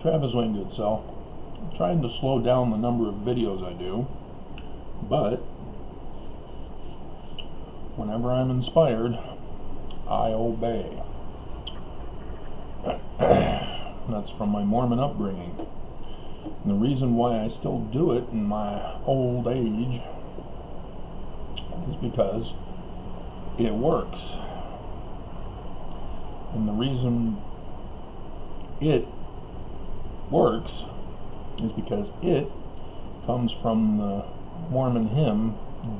Travis Wingate. So I'm trying to slow down the number of videos I do, but whenever I'm inspired, I obey. That's from my Mormon upbringing. And the reason why I still do it in my old age is because it works. And the reason it works is because it comes from the Mormon hymn,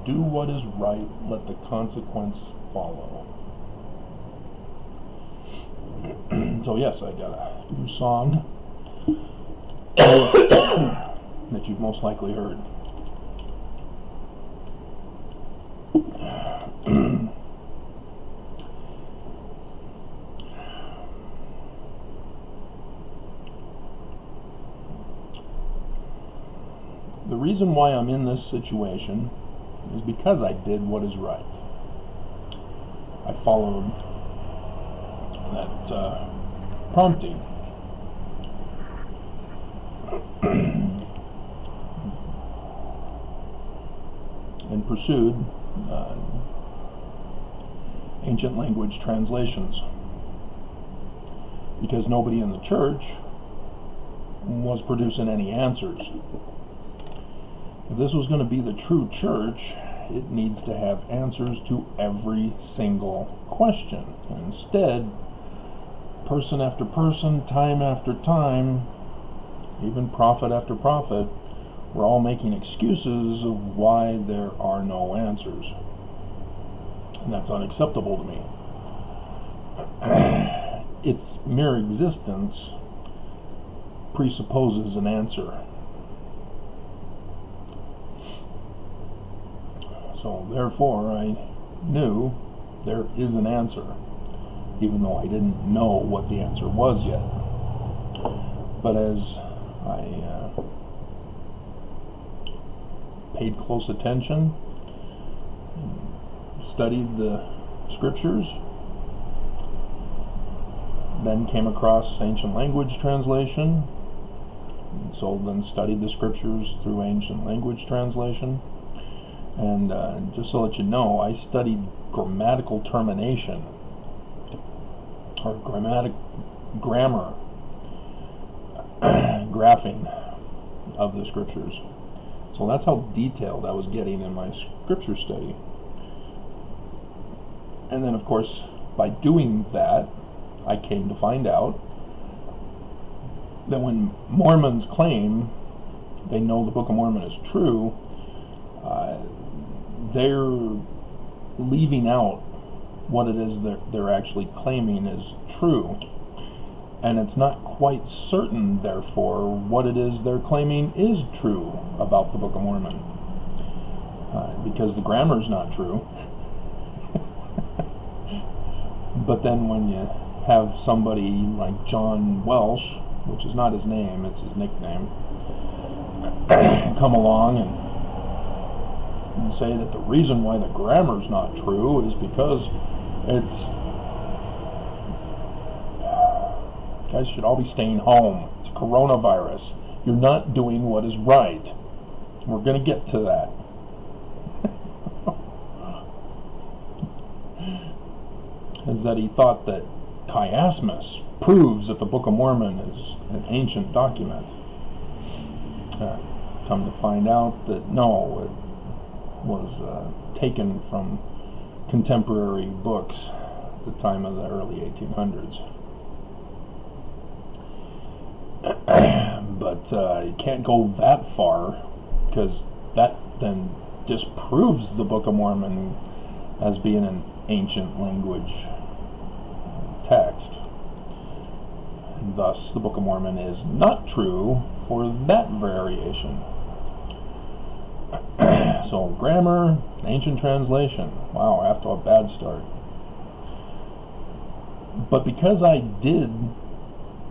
"Do what is right, let the consequence follow." So yes, I got a new song that you've most likely heard. The reason why I'm in this situation is because I did what is right. I followed that prompting. And pursued ancient language translations, because nobody in the church was producing any answers. If this was going to be the true church, it needs to have answers to every single question. And instead, person after person, time after time, even prophet after prophet, we're all making excuses of why there are no answers. And that's unacceptable to me. Its mere existence presupposes an answer. So therefore, I knew there is an answer, even though I didn't know what the answer was yet. But as I paid close attention, studied the scriptures, then came across ancient language translation, so then studied the scriptures through ancient language translation. And just to let you know, I studied grammatical termination, or grammar, graphing of the scriptures. So that's how detailed I was getting in my scripture study. And then, of course, by doing that, I came to find out that when Mormons claim they know the Book of Mormon is true, they're leaving out what it is that they're actually claiming is true. And it's not quite certain, therefore, what it is they're claiming is true about the Book of Mormon. Because the grammar's not true. But then when you have somebody like John Welsh, which is not his name, it's his nickname, come along and say that the reason why the grammar's not true is because it's... You guys should all be staying home. It's coronavirus. You're not doing what is right. We're going to get to that. Is that he thought that chiasmus proves that the Book of Mormon is an ancient document. Come to find out that no, it was taken from contemporary books at the time of the early 1800s. But you can't go that far, because that then disproves the Book of Mormon as being an ancient language text. And thus, the Book of Mormon is not true for that variation. So, grammar, ancient translation. Wow, we're off to a bad start. But because I did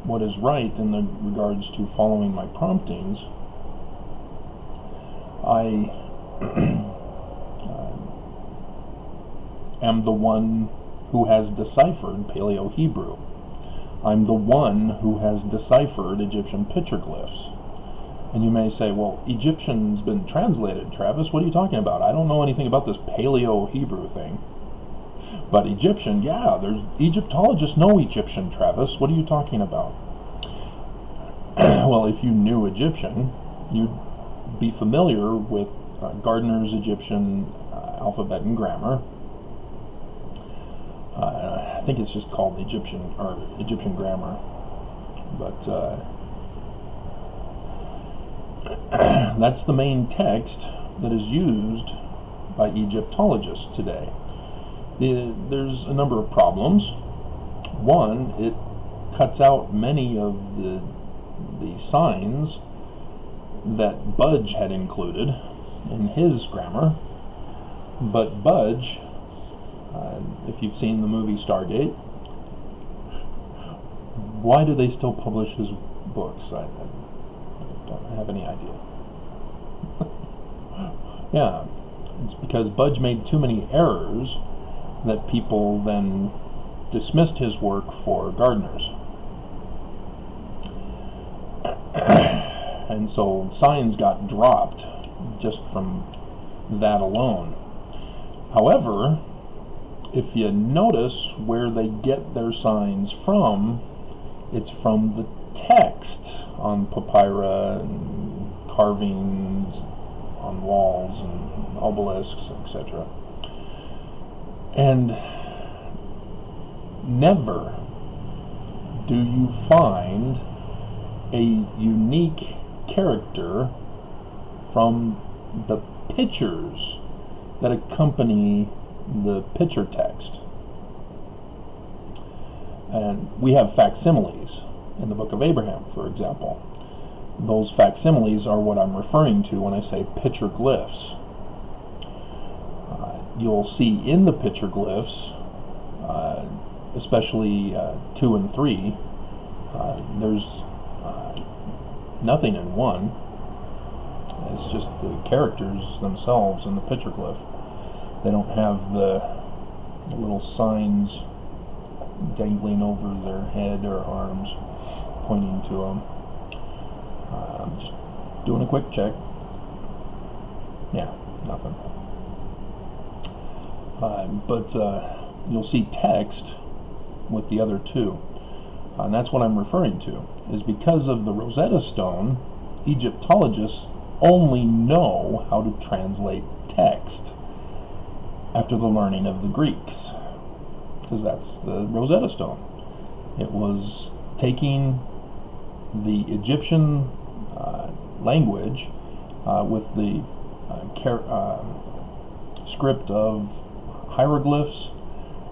what is right in the regards to following my promptings, I am the one who has deciphered Paleo-Hebrew. I'm the one who has deciphered Egyptian petroglyphs. And you may say, well, Egyptian's been translated, Travis. What are you talking about? I don't know anything about this Paleo-Hebrew thing. But Egyptian, yeah, there's Egyptologists know Egyptian, Travis. What are you talking about? Well, if you knew Egyptian, you'd be familiar with Gardner's Egyptian alphabet and grammar. I think it's just called Egyptian grammar. But that's the main text that is used by Egyptologists today. There's a number of problems. One, it cuts out many of the signs that Budge had included in his grammar. But Budge, if you've seen the movie Stargate, why do they still publish his books? I don't have any idea. Yeah, it's because Budge made too many errors that people then dismissed his work for Gardner's. And so signs got dropped just from that alone. However, if you notice where they get their signs from, it's from the text on papyri and carvings on walls and obelisks, etc. And never do you find a unique character from the pictures that accompany the picture text. And we have facsimiles in the Book of Abraham, for example. Those facsimiles are what I'm referring to when I say petroglyphs. You'll see in the petroglyphs, especially 2 and 3, there's nothing in 1. It's just the characters themselves in the petroglyph. They don't have the little signs dangling over their head or arms pointing to them. I'm just doing a quick check. Yeah, nothing. But you'll see text with the other 2. And that's what I'm referring to, is because of the Rosetta Stone, Egyptologists only know how to translate text after the learning of the Greeks, because that's the Rosetta Stone. It was taking the Egyptian language with the script of hieroglyphs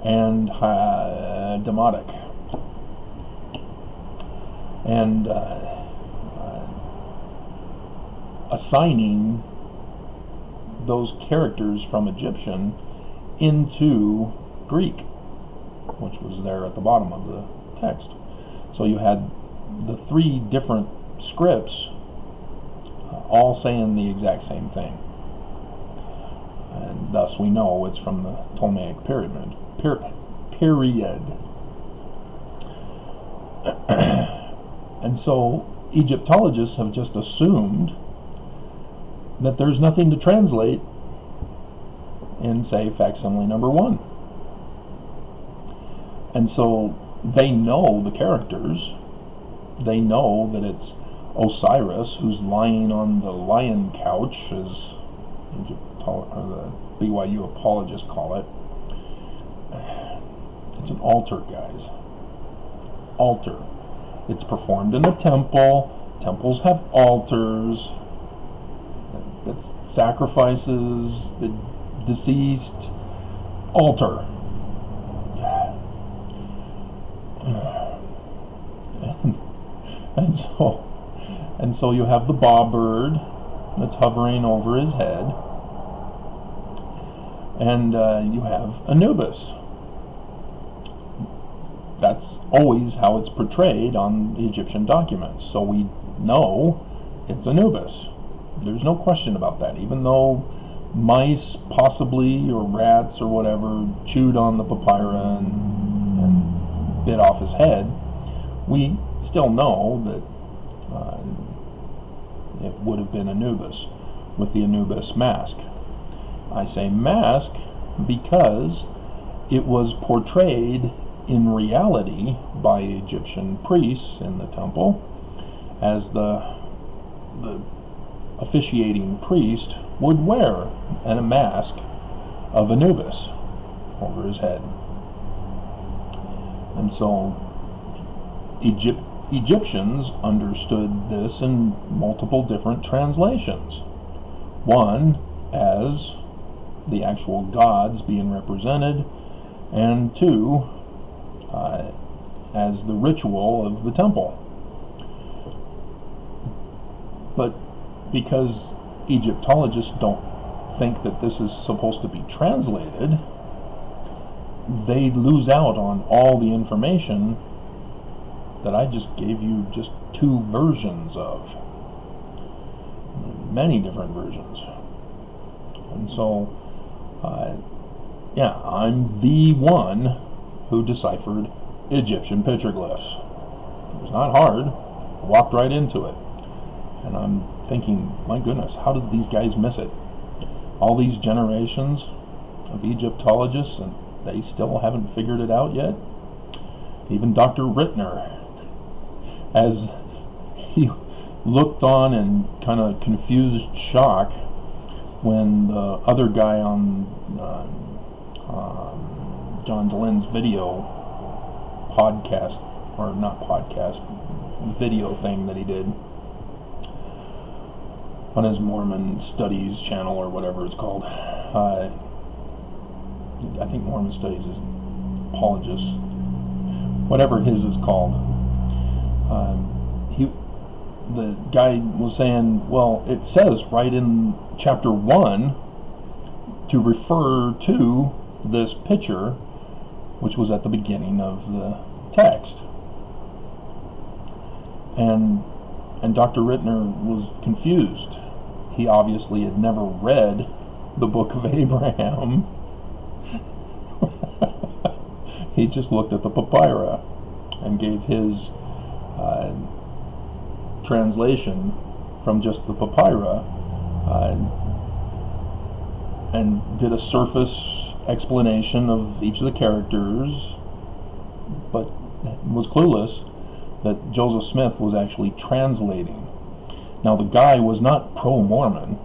and Demotic, and assigning those characters from Egyptian into Greek, which was there at the bottom of the text. So you had the 3 different scripts all saying the exact same thing. And thus we know it's from the Ptolemaic period. And so Egyptologists have just assumed that there's nothing to translate in, say, facsimile number 1. And so they know the characters. They know that it's Osiris who's lying on the lion couch, as the BYU apologists call it. It's an altar, guys. Altar. It's performed in a temple. Temples have altars that sacrifices the deceased. Altar. And so you have the bawbird that's hovering over his head, and you have Anubis. That's always how it's portrayed on the Egyptian documents, so we know it's Anubis. There's no question about that, even though mice possibly, or rats or whatever, chewed on the papyri and bit off his head. we still know that it would have been Anubis with the Anubis mask. I say mask because it was portrayed in reality by Egyptian priests in the temple as the officiating priest would wear a mask of Anubis over his head. And so Egyptians understood this in multiple different translations. One as the actual gods being represented, and two as the ritual of the temple. But because Egyptologists don't think that this is supposed to be translated, they lose out on all the information that I just gave you just two versions of. Many different versions. And so, yeah, I'm the one who deciphered Egyptian petroglyphs. It was not hard. I walked right into it. And I'm thinking, my goodness, how did these guys miss it? All these generations of Egyptologists, and they still haven't figured it out yet? Even Dr. Rittner, as he looked on in kind of confused shock when the other guy on John Dehlin's video podcast, or not podcast, video thing that he did on his Mormon Studies channel, or whatever it's called. I think Mormon Studies is Apologists, whatever his is called. The guy was saying, well, it says right in chapter 1 to refer to this picture, which was at the beginning of the text. And Dr. Rittner was confused. He obviously had never read the book of Abraham. He just looked at the papyri and gave his translation from just the papyri, and did a surface explanation of each of the characters, but was clueless that Joseph Smith was actually translating. Now, the guy was not pro-Mormon.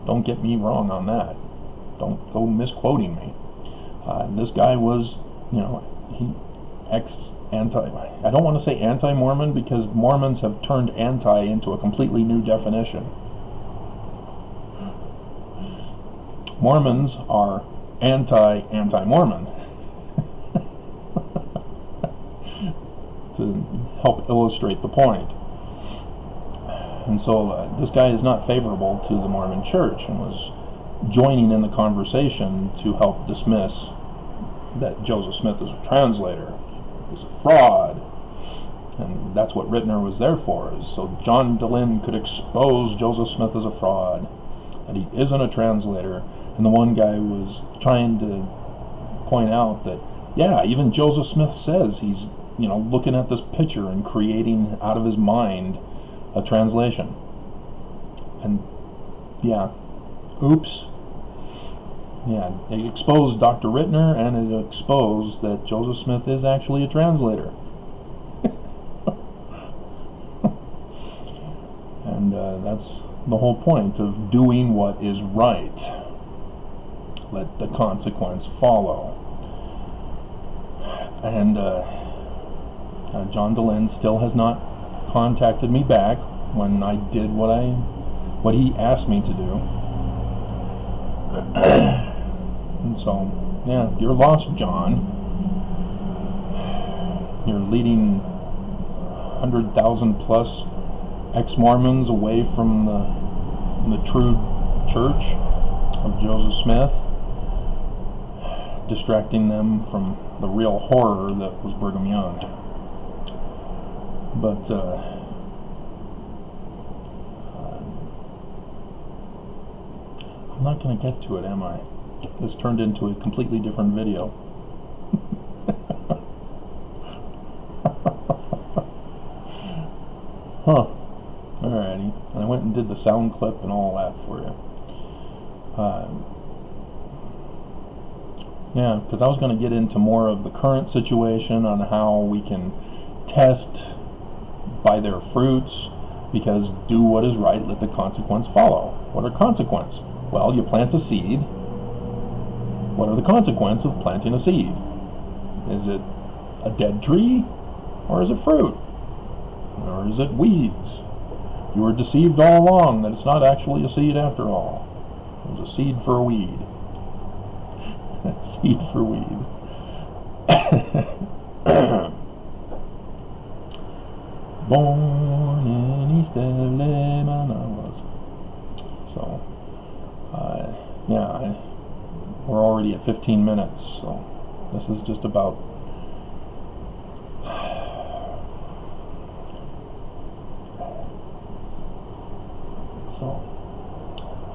Don't get me wrong on that. Don't go misquoting me. This guy was, I don't want to say anti-Mormon, because Mormons have turned anti into a completely new definition. Mormons are anti-Mormon. To help illustrate the point. And so this guy is not favorable to the Mormon Church, and was joining in the conversation to help dismiss that Joseph Smith is a translator, is a fraud. And that's what Rittner was there for, is so John Dehlin could expose Joseph Smith as a fraud, that he isn't a translator. And the one guy was trying to point out that, yeah, even Joseph Smith says he's, looking at this picture and creating out of his mind a translation. And yeah, oops. Yeah, it exposed Dr. Rittner, and it exposed that Joseph Smith is actually a translator. And that's the whole point of doing what is right. Let the consequence follow. And John Dehlin still has not contacted me back when I did what he asked me to do. And so, yeah, you're lost, John. You're leading 100,000 plus ex-Mormons away from the true church of Joseph Smith, distracting them from the real horror that was Brigham Young. But I'm not going to get to it, am I? This turned into a completely different video. Huh. Alrighty. And I went and did the sound clip and all that for you. Yeah, because I was going to get into more of the current situation on how we can test by their fruits, because do what is right, let the consequence follow. What are consequences? Well, you plant a seed. What are the consequences of planting a seed? Is it a dead tree, or is it fruit, or is it weeds? You were deceived all along that it's not actually a seed after all. It was a seed for a weed. Seed for weed. Born in East Lebanon, I was. So, yeah, we're already at 15 minutes, so this is just about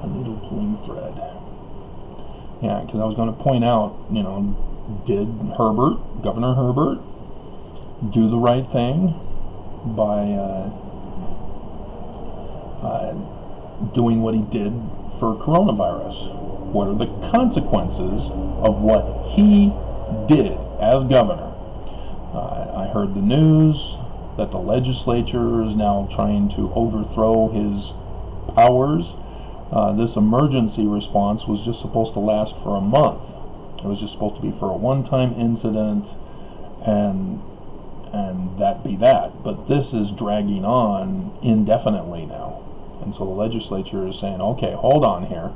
a needle pulling thread. Yeah, because I was going to point out, did Governor Herbert, do the right thing by doing what he did for coronavirus? What are the consequences of what he did as governor? I heard the news that the legislature is now trying to overthrow his powers. This emergency response was just supposed to last for a month. It was just supposed to be for a one-time incident, and that be that. But this is dragging on indefinitely now. And so the legislature is saying, okay, hold on here.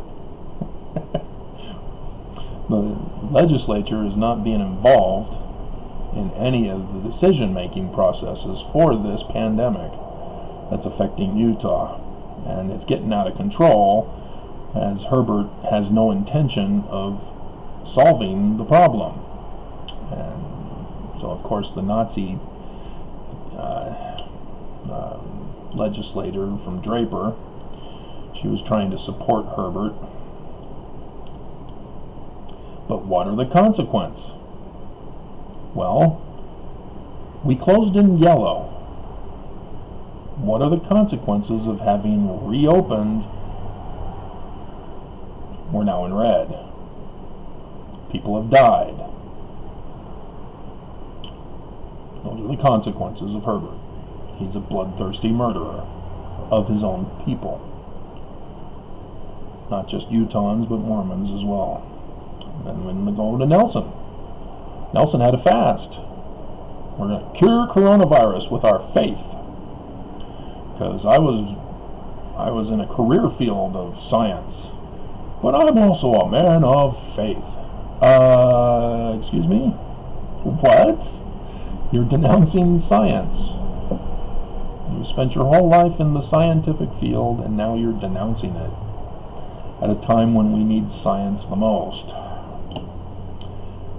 The legislature is not being involved in any of the decision-making processes for this pandemic that's affecting Utah. And it's getting out of control, as Herbert has no intention of solving the problem. And so, of course, the Nazi legislator from Draper, she was trying to support Herbert. But what are the consequences? Well, we closed in yellow. What are the consequences of having reopened? We're now in red. People have died. Those are the consequences of Herbert. He's a bloodthirsty murderer of his own people. Not just Utahns, but Mormons as well. And when we go to Nelson, Nelson had a fast. We're going to cure coronavirus with our faith. Because I was in a career field of science, but I'm also a man of faith. Excuse me? What? You're denouncing science. You spent your whole life in the scientific field, and now you're denouncing it at a time when we need science the most.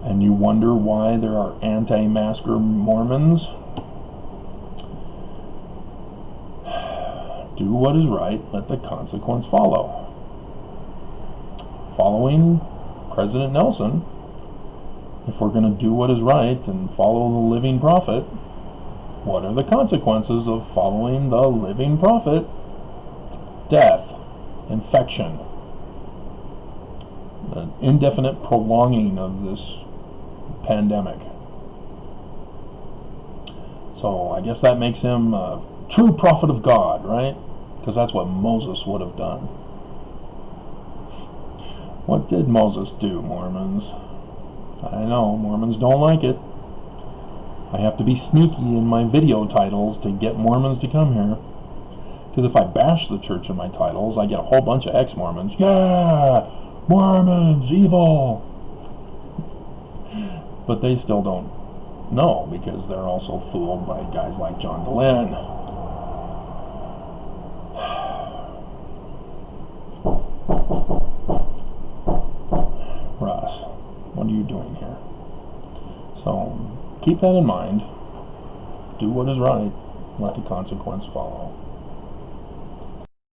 And you wonder why there are anti-masker Mormons? Do what is right, let the consequence follow. Following President Nelson, if we're going to do what is right and follow the living prophet, what are the consequences of following the living prophet? Death, infection, an indefinite prolonging of this pandemic. So I guess that makes him a true prophet of God, right? Because that's what Moses would have done. What did Moses do, Mormons? I know, Mormons don't like it. I have to be sneaky in my video titles to get Mormons to come here. Because if I bash the church in my titles, I get a whole bunch of ex-Mormons. Yeah! Mormons! Evil! But they still don't know, because they're also fooled by guys like John Dehlin. Ross, what are you doing here? So, keep that in mind. Do what is right. Let the consequence follow.